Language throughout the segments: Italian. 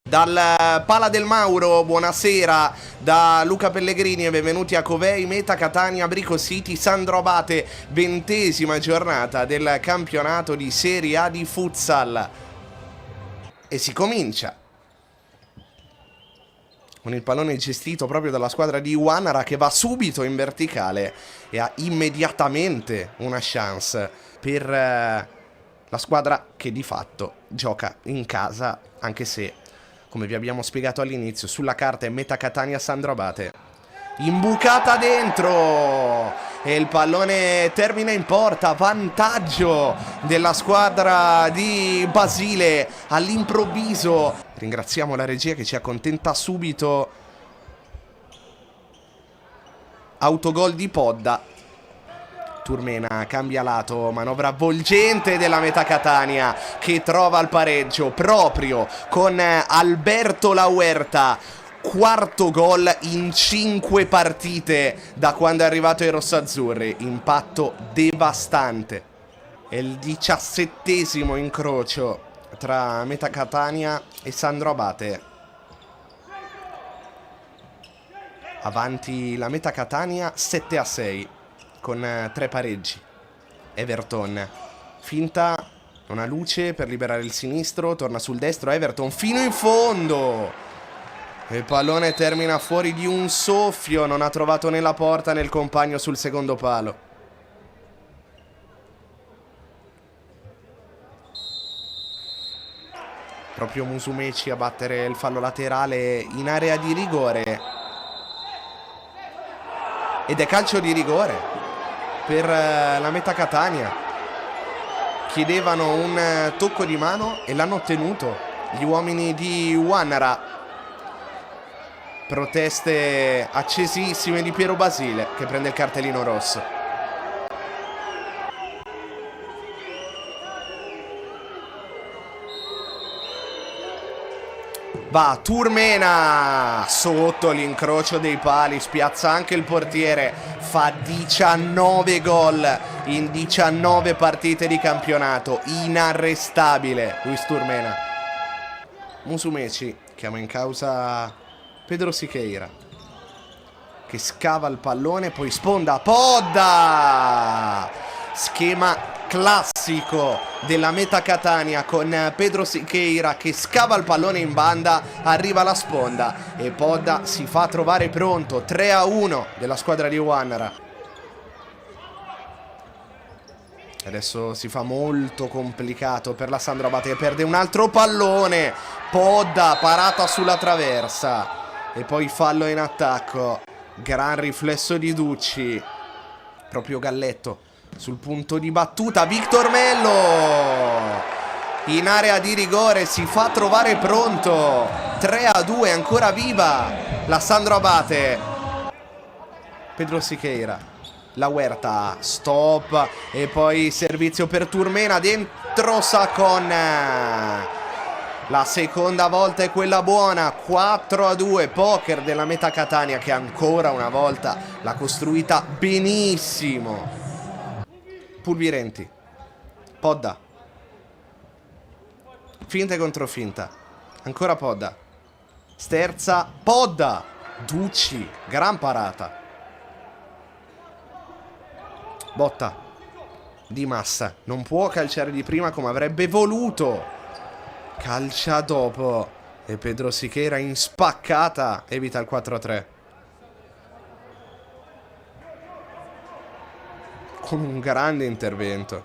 Dal Pala del Mauro, buonasera da Luca Pellegrini e benvenuti a Covei, Meta, Catania, Brico City, Sandro Abate, 20ª giornata del campionato di Serie A di futsal. E si comincia con il pallone gestito proprio dalla squadra di Wanara, che va subito in verticale e ha immediatamente una chance per la squadra che di fatto gioca in casa, anche se, come vi abbiamo spiegato all'inizio, sulla carta è Meta Catania Sandro Abate. Imbucata dentro e il pallone termina in porta. Vantaggio della squadra di Basile all'improvviso. Ringraziamo la regia che ci accontenta subito. Autogol di Podda. Turmena cambia lato, manovra avvolgente della Meta Catania che trova il pareggio proprio con Alberto La Huerta. Quarto gol in 5 partite da quando è arrivato ai rossazzurri. Impatto devastante. È il 17° incrocio tra Meta Catania e Sandro Abate. Avanti la Meta Catania 7-6 con 3 pareggi. Everton finta, non ha luce per liberare il sinistro, torna sul destro. Everton fino in fondo. Il pallone termina fuori di un soffio, non ha trovato né la porta né il compagno sul secondo palo. Proprio Musumeci a battere il fallo laterale in area di rigore. Ed è calcio di rigore per la Meta Catania. Chiedevano un tocco di mano e l'hanno ottenuto gli uomini di Wanara. Proteste accesissime di Piero Basile, che prende il cartellino rosso. Va Turmena sotto l'incrocio dei pali, spiazza anche il portiere. Fa 19 gol in 19 partite di campionato. Inarrestabile Luis Turmena. Musumeci chiama in causa Pedro Siqueira, che scava il pallone, poi sponda. Podda! Schema classico della Meta Catania con Pedro Siqueira che scava il pallone in banda, arriva la sponda e Podda si fa trovare pronto. 3-1 della squadra di Wanara. Adesso si fa molto complicato per la Sandro Abate, che perde un altro pallone. Podda, parata sulla traversa. E poi fallo in attacco. Gran riflesso di Ducci. Proprio Galletto sul punto di battuta. Victor Mello in area di rigore si fa trovare pronto. 3-2, ancora viva la Sandro Abate. Pedro Siqueira, La Huerta, stop. E poi servizio per Turmena, dentro Sacon. La seconda volta è quella buona. 4-2, poker della Meta Catania, che ancora una volta l'ha costruita benissimo. Pulvirenti, Podda, finta contro finta, ancora Podda, sterza, Podda, Ducci, gran parata. Botta di Massa, non può calciare di prima come avrebbe voluto. Calcia dopo e Pedro Siqueira in spaccata evita il 4-3 con un grande intervento.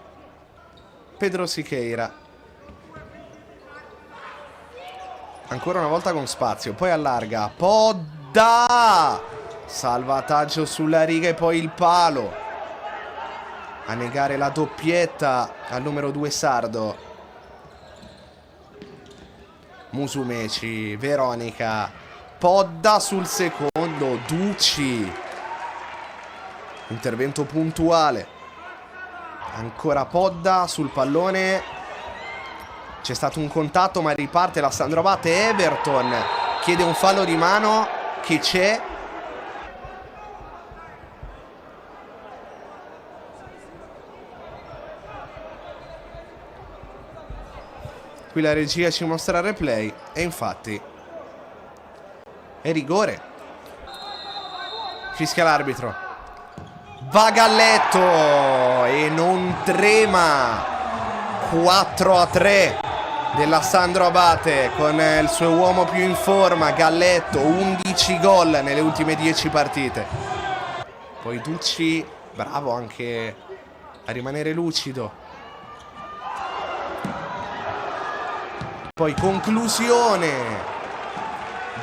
Pedro Siqueira ancora una volta con spazio, poi allarga. Podda, salvataggio sulla riga e poi il palo a negare la doppietta al numero 2 sardo. Musumeci, Veronica, Podda sul secondo, Ducci, intervento puntuale, ancora Podda sul pallone, c'è stato un contatto ma riparte la Sandro Abate. Everton chiede un fallo di mano che c'è. Qui la regia ci mostra il replay e infatti È rigore. Fischia l'arbitro. Va Galletto e non trema. 4-3 della Sandro Abate con il suo uomo più in forma, Galletto. 11 gol nelle ultime 10 partite. Poi Ducci, bravo anche a rimanere lucido. Poi conclusione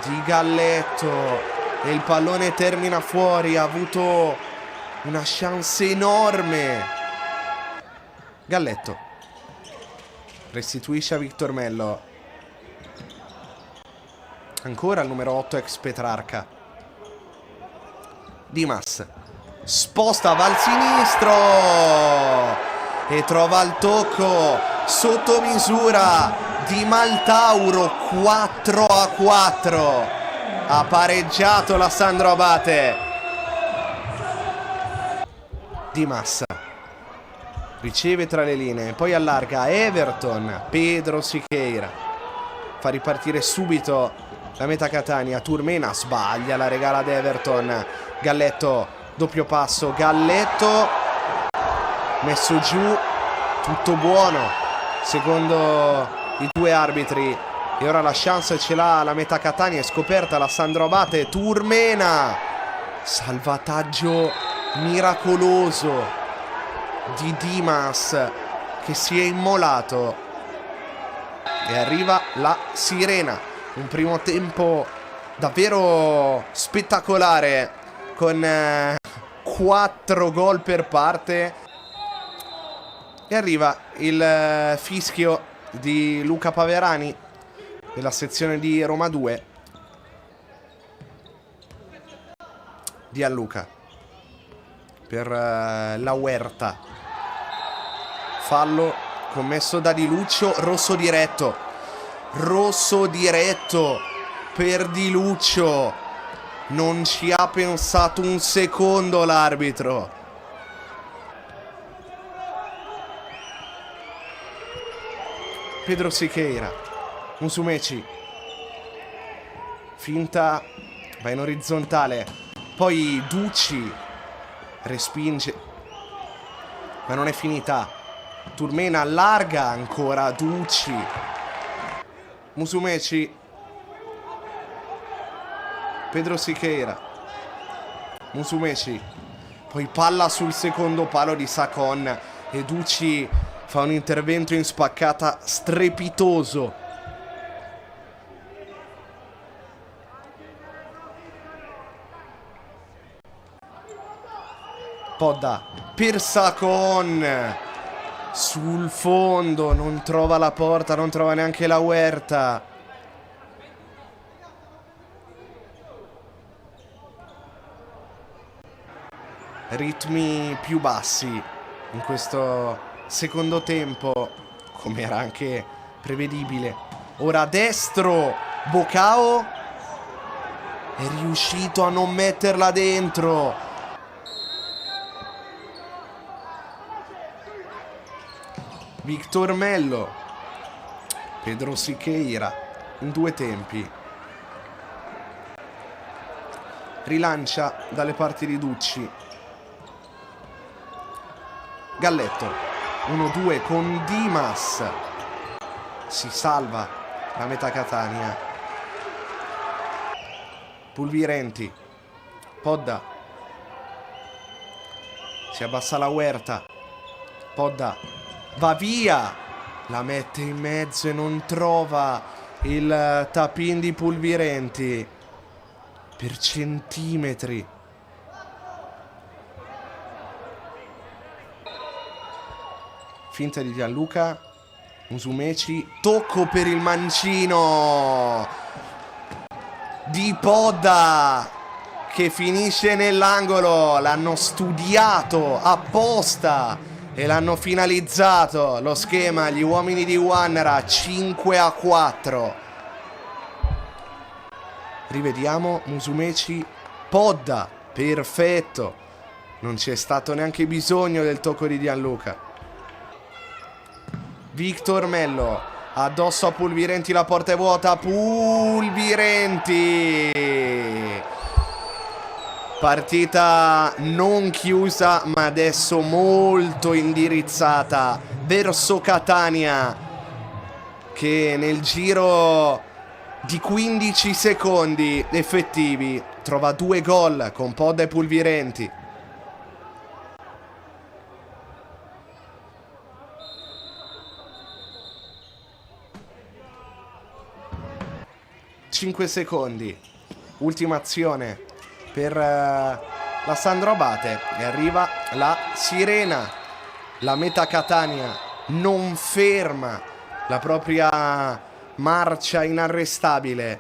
di Galletto e il pallone termina fuori. Ha avuto una chance enorme. Galletto restituisce a Victor Mello. Ancora il numero 8 ex Petrarca. Dimas sposta, va al sinistro e trova il tocco sotto misura di Maltauro. 4-4. Ha pareggiato la Sandro Abate. Dimas riceve tra le linee, poi allarga Everton. Pedro Siqueira fa ripartire subito la meta Catania. Turmena sbaglia, la regala ad Everton. Galletto, doppio passo, Galletto messo giù, tutto buono secondo i due arbitri. E ora la chance ce l'ha la meta Catania, è scoperta la Sandro Abate. Turmena, salvataggio miracoloso di Dimas che si è immolato e arriva la sirena. Un primo tempo davvero spettacolare con 4 gol per parte e arriva il fischio di Luca Paverani della sezione di Roma 2. Gianluca per la Huerta. Fallo commesso da Di Luccio. Rosso diretto. Rosso diretto per Di Luccio. Non ci ha pensato un secondo l'arbitro. Pedro Siqueira. Musumeci. Finta. Va in orizzontale. Poi Ducci respinge. Ma non è finita. Turmena allarga ancora. Ducci. Musumeci. Pedro Siqueira. Musumeci. Poi palla sul secondo palo di Sacon. E Ducci fa un intervento in spaccata strepitoso. Podda per Sacon. Sul fondo. Non trova la porta. Non trova neanche la Huerta. Ritmi più bassi in questo secondo tempo, come era anche prevedibile. Ora destro. Bocao è riuscito a non metterla dentro. Victor Mello. Pedro Siqueira in due tempi. Rilancia dalle parti di Ducci. Galletto 1-2 con Dimas. Si salva la meta Catania. Pulvirenti. Podda. Si abbassa la Huerta. Podda va via. La mette in mezzo e non trova il tap-in di Pulvirenti per centimetri. Finta di Gianluca. Musumeci. Tocco per il mancino di Podda che finisce nell'angolo. L'hanno studiato apposta e l'hanno finalizzato lo schema. Gli uomini di Wanera. 5-4. Rivediamo. Musumeci. Podda. Perfetto. Non c'è stato neanche bisogno del tocco di Gianluca. Victor Mello Addosso a Pulvirenti, la porta è vuota. Pulvirenti. Partita non chiusa, ma adesso molto indirizzata verso Catania, che nel giro di 15 secondi effettivi trova 2 gol con Podda e Pulvirenti. Cinque secondi, ultima azione per la Sandro Abate e arriva la sirena. La Meta Catania non ferma la propria marcia inarrestabile,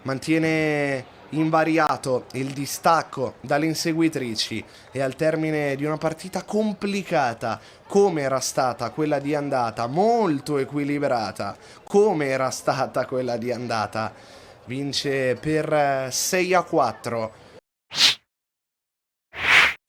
mantiene invariato il distacco dalle inseguitrici e al termine di una partita complicata come era stata quella di andata, molto equilibrata come era stata quella di andata, vince per 6-4